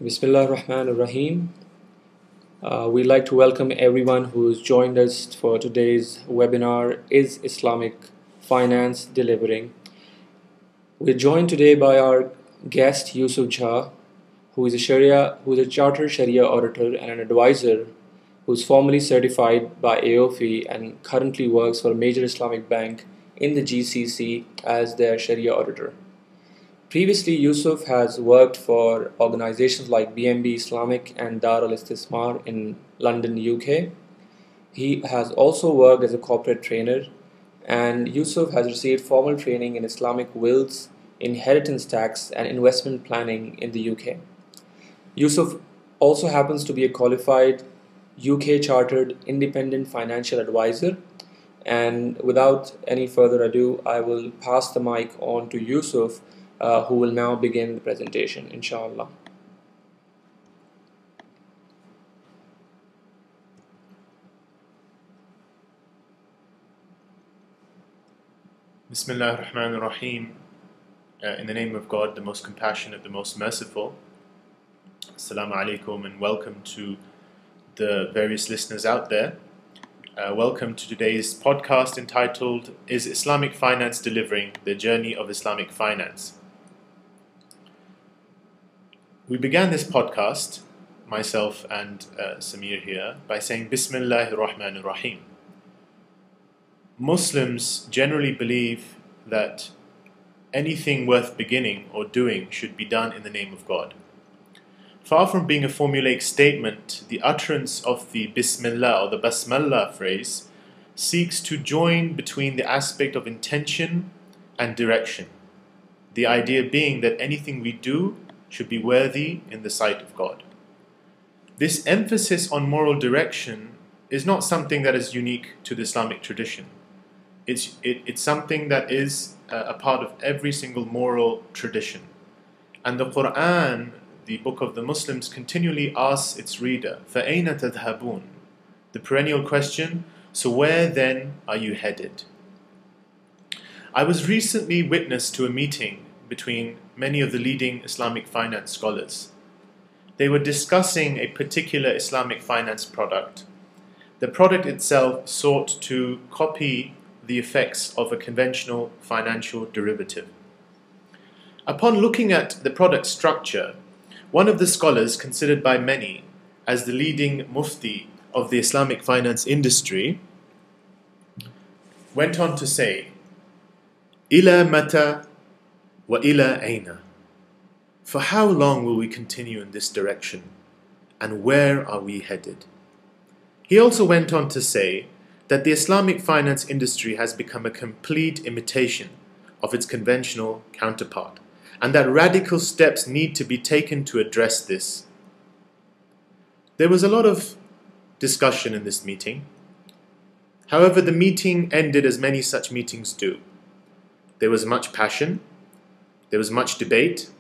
Bismillah ar-Rahman ar-Rahim. We'd like to welcome everyone who's joined us for today's webinar, Is Islamic Finance Delivering? We're joined today by our guest Yusuf Jha, who is a chartered Sharia auditor and an advisor who's formally certified by AOFI and currently works for a major Islamic bank in the GCC as their Sharia auditor. Previously, Yusuf has worked for organizations like BNB Islamic and Dar al Istismar in London, UK. He has also worked as a corporate trainer, and Yusuf has received formal training in Islamic wills, inheritance tax, and investment planning in the UK. Yusuf also happens to be a qualified UK chartered independent financial advisor. And without any further ado, I will pass the mic on to Yusuf, who will now begin the presentation, inshallah. Bismillah ar-Rahman ar-Rahim. In the name of God, the most compassionate, the most merciful. Assalamu alaikum and welcome to the various listeners out there. Welcome to today's podcast entitled, Is Islamic Finance Delivering? The Journey of Islamic Finance. We began this podcast, myself and Samir here, by saying Bismillah ar-Rahman ar-Rahim. Muslims generally believe that anything worth beginning or doing should be done in the name of God. Far from being a formulaic statement, the utterance of the Bismillah or the Basmallah phrase seeks to join between the aspect of intention and direction. The idea being that anything we do should be worthy in the sight of God. This emphasis on moral direction is not something that is unique to the Islamic tradition. It's something that is a part of every single moral tradition. And the Quran, the book of the Muslims, continually asks its reader, فَأَيْنَ تَذْهَبُونَ? The perennial question, so where then are you headed? I was recently witness to a meeting between many of the leading Islamic finance scholars. They were discussing a particular Islamic finance product. The product itself sought to copy the effects of a conventional financial derivative. Upon looking at the product structure, one of the scholars, considered by many as the leading mufti of the Islamic finance industry, went on to say, إِلَى مَتَى وَإِلَى أَيْنَ? For how long will we continue in this direction? And where are we headed? He also went on to say that the Islamic finance industry has become a complete imitation of its conventional counterpart, and that radical steps need to be taken to address this. There was a lot of discussion in this meeting. However, the meeting ended as many such meetings do. There was much passion, there was much debate,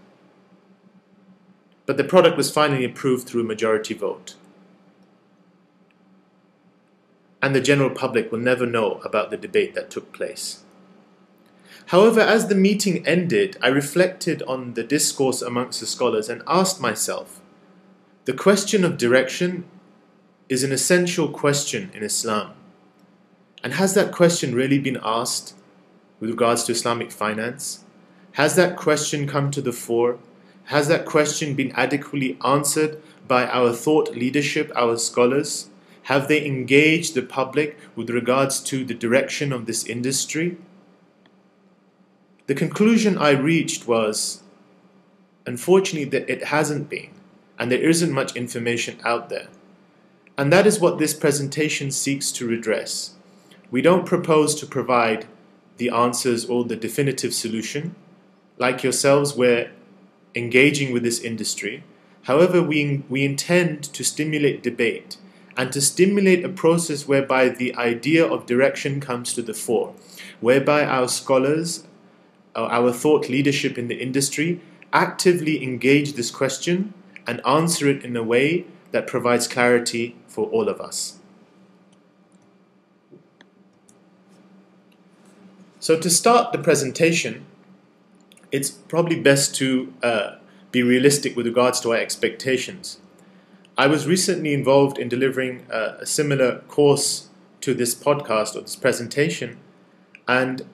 but the product was finally approved through a majority vote. And the general public will never know about the debate that took place. However, as the meeting ended, I reflected on the discourse amongst the scholars and asked myself, the question of direction is an essential question in Islam. And has that question really been asked with regards to Islamic finance? Has that question come to the fore? Has that question been adequately answered by our thought leadership, our scholars? Have they engaged the public with regards to the direction of this industry? The conclusion I reached was, unfortunately, that it hasn't been, and there isn't much information out there. And that is what this presentation seeks to redress. We don't propose to provide the answers or the definitive solution. Like yourselves, we're engaging with this industry. However, we intend to stimulate debate and to stimulate a process whereby the idea of direction comes to the fore, whereby our scholars, our thought leadership in the industry actively engage this question and answer it in a way that provides clarity for all of us. So to start the presentation, it's probably best to be realistic with regards to our expectations. I was recently involved in delivering a similar course to this podcast or this presentation, and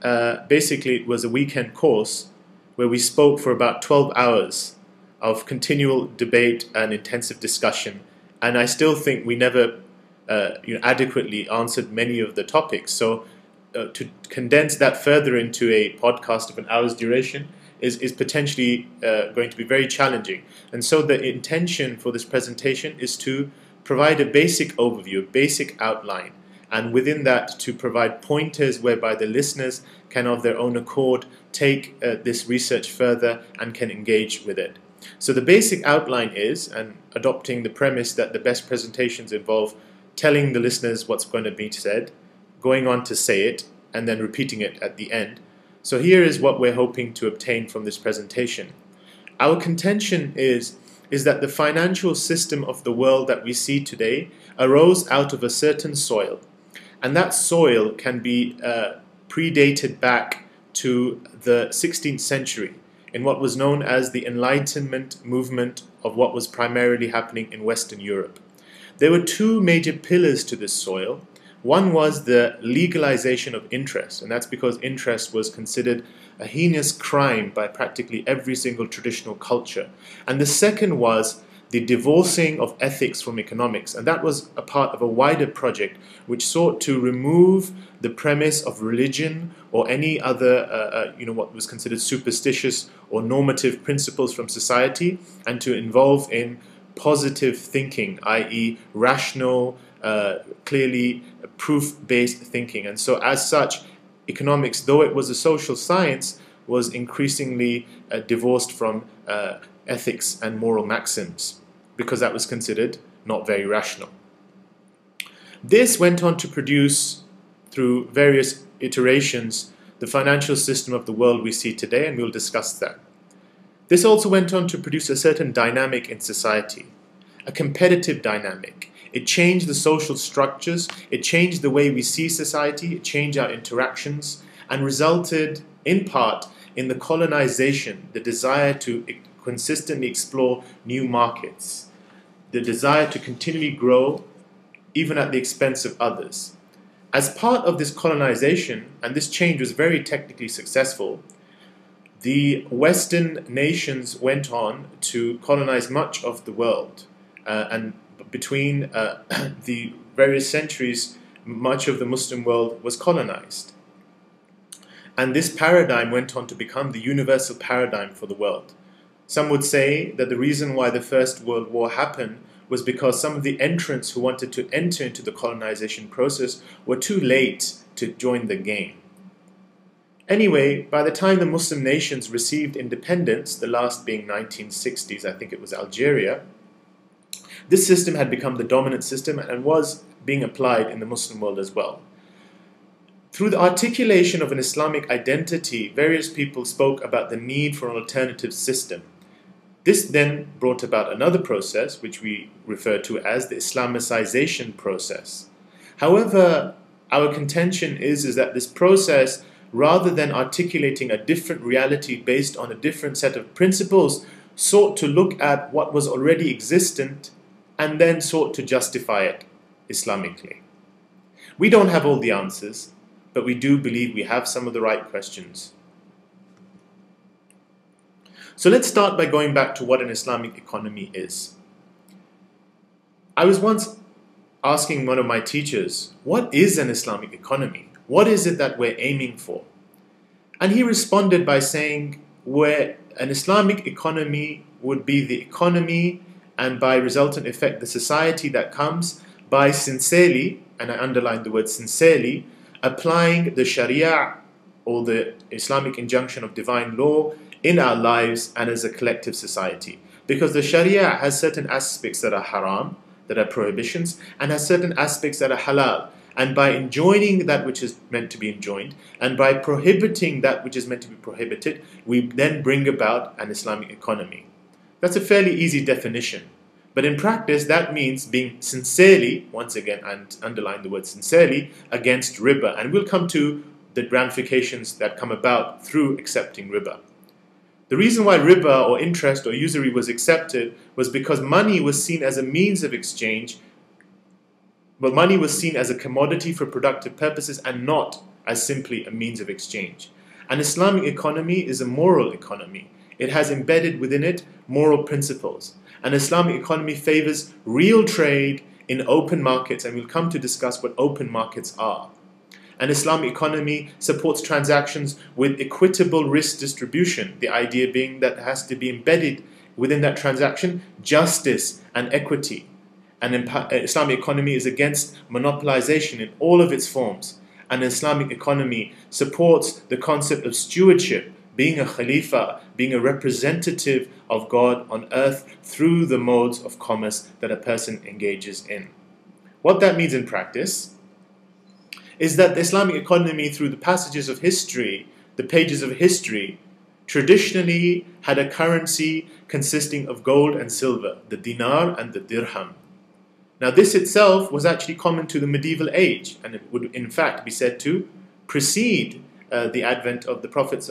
basically it was a weekend course where we spoke for about 12 hours of continual debate and intensive discussion, and I still think we never adequately answered many of the topics. So to condense that further into a podcast of an hour's duration is potentially going to be very challenging. And so the intention for this presentation is to provide a basic overview, a basic outline, and within that to provide pointers whereby the listeners can of their own accord take this research further and can engage with it. So the basic outline is, and adopting the premise that the best presentations involve telling the listeners what's going to be said, going on to say it, and then repeating it at the end. So here is what we're hoping to obtain from this presentation. Our contention is that the financial system of the world that we see today arose out of a certain soil. And that soil can be predated back to the 16th century in what was known as the Enlightenment movement of what was primarily happening in Western Europe. There were two major pillars to this soil. One was the legalization of interest, and that's because interest was considered a heinous crime by practically every single traditional culture. And the second was the divorcing of ethics from economics, and that was a part of a wider project which sought to remove the premise of religion or any other, what was considered superstitious or normative principles from society, and to involve in positive thinking, i.e. rational, clearly proof-based thinking. And so as such, economics, though it was a social science, was increasingly divorced from ethics and moral maxims, because that was considered not very rational. This went on to produce, through various iterations, the financial system of the world we see today, and we'll discuss that. This also went on to produce a certain dynamic in society, a competitive dynamic. It changed the social structures, it changed the way we see society, it changed our interactions, and resulted, in part, in the colonization, the desire to consistently explore new markets, the desire to continually grow, even at the expense of others. As part of this colonization, and this change was very technically successful, the Western nations went on to colonize much of the world, and between the various centuries, much of the Muslim world was colonized. And this paradigm went on to become the universal paradigm for the world. Some would say that the reason why the First World War happened was because some of the entrants who wanted to enter into the colonization process were too late to join the game. Anyway, by the time the Muslim nations received independence, the last being 1960s, I think it was Algeria, this system had become the dominant system and was being applied in the Muslim world as well. Through the articulation of an Islamic identity, various people spoke about the need for an alternative system. This then brought about another process, which we refer to as the Islamicization process. However, our contention is that this process, rather than articulating a different reality based on a different set of principles, sought to look at what was already existent and then sought to justify it Islamically. We don't have all the answers, but we do believe we have some of the right questions. So let's start by going back to what an Islamic economy is. I was once asking one of my teachers, what is an Islamic economy? What is it that we're aiming for? And he responded by saying, where an Islamic economy would be the economy and by resultant effect the society that comes by sincerely, and I underline the word sincerely, applying the Sharia or the Islamic injunction of divine law in our lives and as a collective society. Because the Sharia has certain aspects that are haram, that are prohibitions, and has certain aspects that are halal. And by enjoining that which is meant to be enjoined, and by prohibiting that which is meant to be prohibited, we then bring about an Islamic economy. That's a fairly easy definition. But in practice, that means being sincerely, once again, and underline the word sincerely, against riba. And we'll come to the ramifications that come about through accepting riba. The The reason why riba or interest or usury was accepted was because money was seen as a means of exchange, but money was seen as a commodity for productive purposes and not as simply a means of exchange. An Islamic economy is a moral economy. It has embedded within it moral principles. An Islamic economy favors real trade in open markets, and we'll come to discuss what open markets are. An Islamic economy supports transactions with equitable risk distribution, the idea being that there has to be embedded within that transaction justice and equity. An Islamic economy is against monopolization in all of its forms. An Islamic economy supports the concept of stewardship, being a khalifa, being a representative of God on earth through the modes of commerce that a person engages in. What that means in practice is that the Islamic economy, through the passages of history, the pages of history, traditionally had a currency consisting of gold and silver, the dinar and the dirham. Now this itself was actually common to the medieval age, and it would in fact be said to precede the advent of the Prophet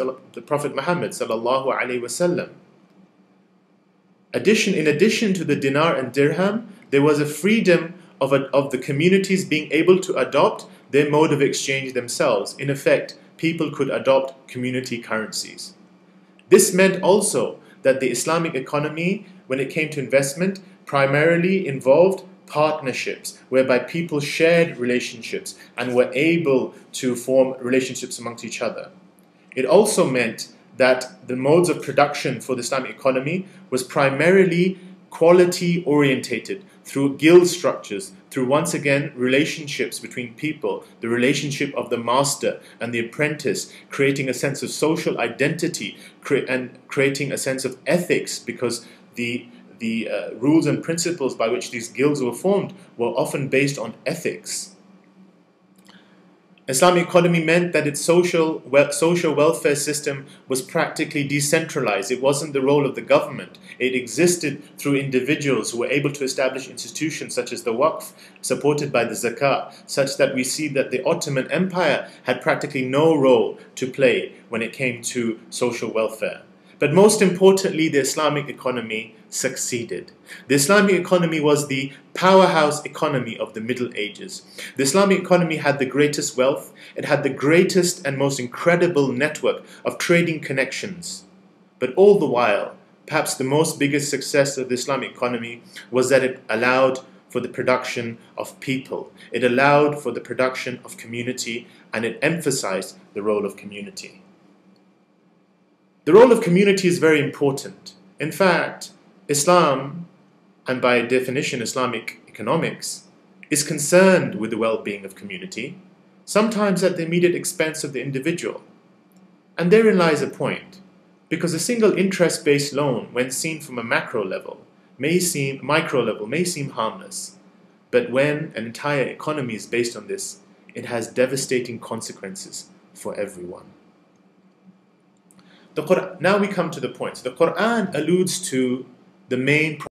Muhammad sallallahu alaihi wasallam. In addition to the dinar and dirham, there was a freedom of the communities being able to adopt their mode of exchange themselves. In effect, people could adopt community currencies. This meant also that the Islamic economy, when it came to investment, primarily involved partnerships, whereby people shared relationships and were able to form relationships amongst each other. It also meant that the modes of production for the Islamic economy was primarily quality orientated through guild structures, through once again relationships between people, the relationship of the master and the apprentice, creating a sense of social identity and creating a sense of ethics, because the rules and principles by which these guilds were formed were often based on ethics. Islamic economy meant that its social welfare system was practically decentralized. It wasn't the role of the government. It existed through individuals who were able to establish institutions such as the Waqf, supported by the Zakah, such that we see that the Ottoman Empire had practically no role to play when it came to social welfare. But most importantly, the Islamic economy succeeded. The Islamic economy was the powerhouse economy of the Middle Ages. The Islamic economy had the greatest wealth. It had the greatest and most incredible network of trading connections. But all the while, perhaps the most biggest success of the Islamic economy was that it allowed for the production of people. It allowed for the production of community, and it emphasized the role of community. The role of community is very important. In fact, Islam, and by definition Islamic economics, is concerned with the well-being of community, sometimes at the immediate expense of the individual. And therein lies a point, because a single interest-based loan, when seen from a micro level, may seem harmless. But when an entire economy is based on this, it has devastating consequences for everyone. Now we come to the point. The Quran alludes to the main